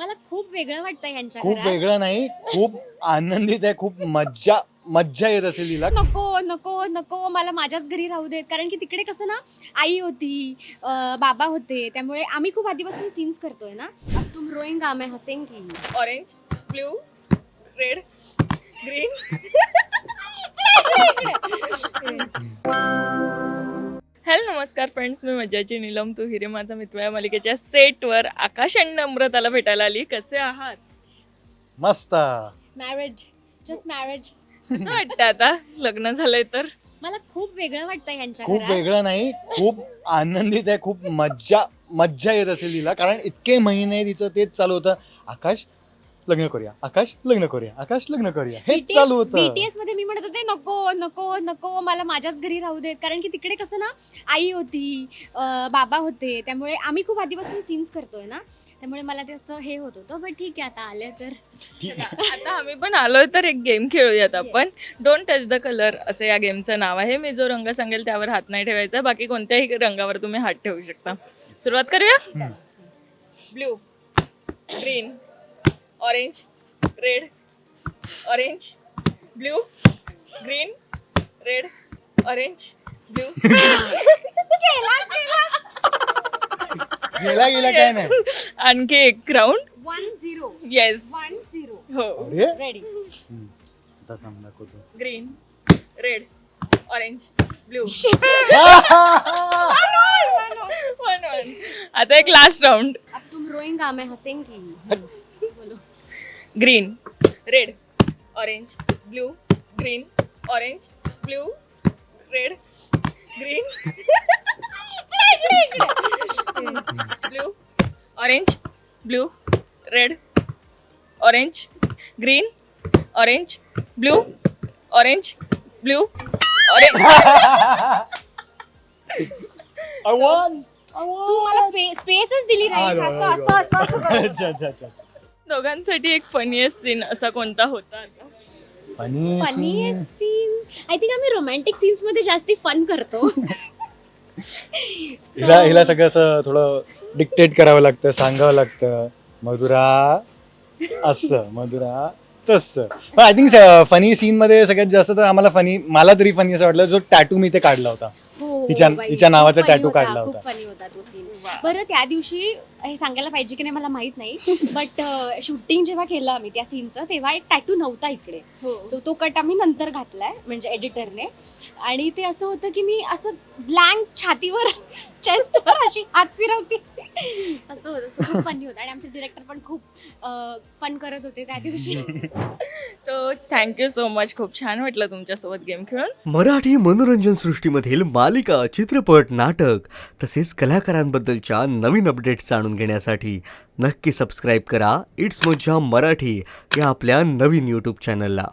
मला खूप वेगळं वाटतं ह्यांच्या खूप घरात. वेगळं नाही, खूप आनंदित आहे, खूप मज्जा येत असेल हिला. नको नको नको मला माझ्याच घरी राहू देत, कारण की तिकडे कसं ना आई होती, बाबा होते, त्यामुळे आम्ही खूप आधीपासून सीन्स करतोय ना. अब तुम रोएंगा मैं हसेंगी. Orange, blue, red, green. Hello नमस्कार फ्रेंड्स, मी मज्जाची नीलम तू हिरे माझा मित्र या मालिकेच्या सेटवर आकाश आणि नम्रताला भेटायला आली. कसे आहात? मस्त. Marriage, just marriage. कसं वाटतं आता लग्न झालंय तर? मला खूप वेगळं वाटतं ह्यांच्या खूप घरात. वेगळं नाही, खूप आनंदित आहे, खूप मज्जा येत असेल हिला, कारण इतके महिने तिचं तेच चालू होतं, आकाश लग्न करूया, आकाश लग्न करूया, आकाश लग्न करूया, हेच चालू होतं. बीटीएस मध्ये मी म्हणत होते नको नको नको मला माझ्याच घरी राहू देत, कारण की तिकडे कसं ना आई होती, बाबा होते, त्यामुळे आम्ही खूप आधीपासून सीन्स करतोय ना, त्यामुळे मला ते असं हे होत होतं. पण ठीक आहे, आता आले तर आता आम्ही पण आलोय तर एक गेम खेळूयात आपण. डोंट टच द कलर असं या गेमचं नाव आहे. मी जो रंग सांगेल त्यावर हात नाही ठेवायचा, बाकी कोणत्याही रंगावर तुम्ही हात ठेवू शकता. सुरुवात करूया. Blue, green, orange, red, orange, blue, green, red, orange, blue. गेला काय नाही. आणखी एक राऊंड. 1-0 येस 1-0 हो. अरे रेडी. आता थांब दाखवतो. Green, red, orange, blue. 1-1. आता एक लास्ट राऊंड. अब तुम रोएंगा मैं हसेंगी. बोलो. Green, red, orange, blue, green, orange, blue, red, green, blue, orange, blue, red, orange, green, orange, blue, orange, blue, orange. I won. तू मला स्पेसच दिली नाही. असं असं असं असं करत होता. अच्छा. दोघांसाठी एक फनीएस्ट सीन असा कोणता होता? फनी सीन आय थिंक आम्ही रोमॅन्टिक सीन्स मध्ये जास्ती फन करतो. हिला सगळं असं थोडं डिक्टेट करावं लागतं, सांगावं लागतं, मधुरा असं, मधुरा तसं. पण आय थिंक फनी सीन मध्ये सगळ्यात जास्त तर आम्हाला मला तरी फनी असं वाटलं जो टॅटू मी ते काढला होता. हो, हिच्या- बाई, हिच्या नावाचा खूप funny tattoo काढला खूप होता. फनी होता तो सीन. बरं त्या दिवशी हे सांगायला पाहिजे की नाही मला माहित नाही, बट शूटिंग जेव्हा केलं आम्ही त्या सीनचं तेव्हा एक टॅटू नव्हता इकडे. सो तो कट आम्ही नंतर घातलाय म्हणजे एडिटरने. आणि ते असं होतं की मी असं ब्लँक छातीवर चेस्टवर अशी हात फिरवते असं होतं. So खूप फनी होतं आणि आमचे डिरेक्टर पण खूप फन करत होते त्या दिवशी. So thank you so much. खूप छान वाटलं तुमच्यासोबत गेम खेळून. मराठी मनोरंजन सृष्टीमधील मालिका, चित्रपट, नाटक तसेच कलाकारांबद्दलच्या नवीन अपडेट्स जाणून घेण्यासाठी नक्की सबस्क्राईब करा इट्स मज्जा मराठी या आपल्या नवीन यूट्यूब चॅनलला.